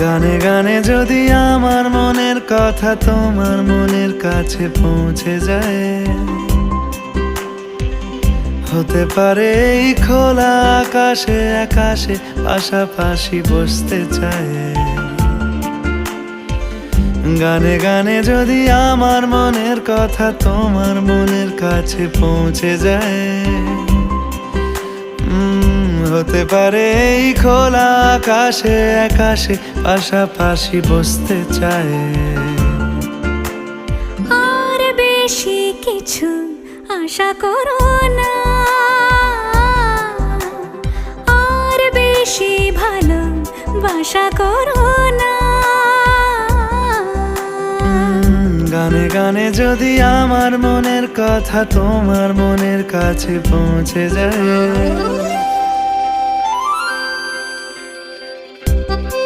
গানে গানে যদি আমার মনের কথা তোমার মনের কাছে পৌঁছে যায়, হতে পারে এই খোলা আকাশে আকাশে পাশাপাশি বসতে চায়। গানে গানে যদি আমার মনের কথা তোমার মনের কাছে পৌঁছে যায়, হতে পারে এই খোলা আকাশে আকাশে পাশাপাশি বসতে চায়। আর বেশি কিছু আশা করো না, আর বেশি ভালোবাসা করো না। গানে গানে যদি আমার মনের কথা তোমার মনের কাছে পৌঁছে যায়,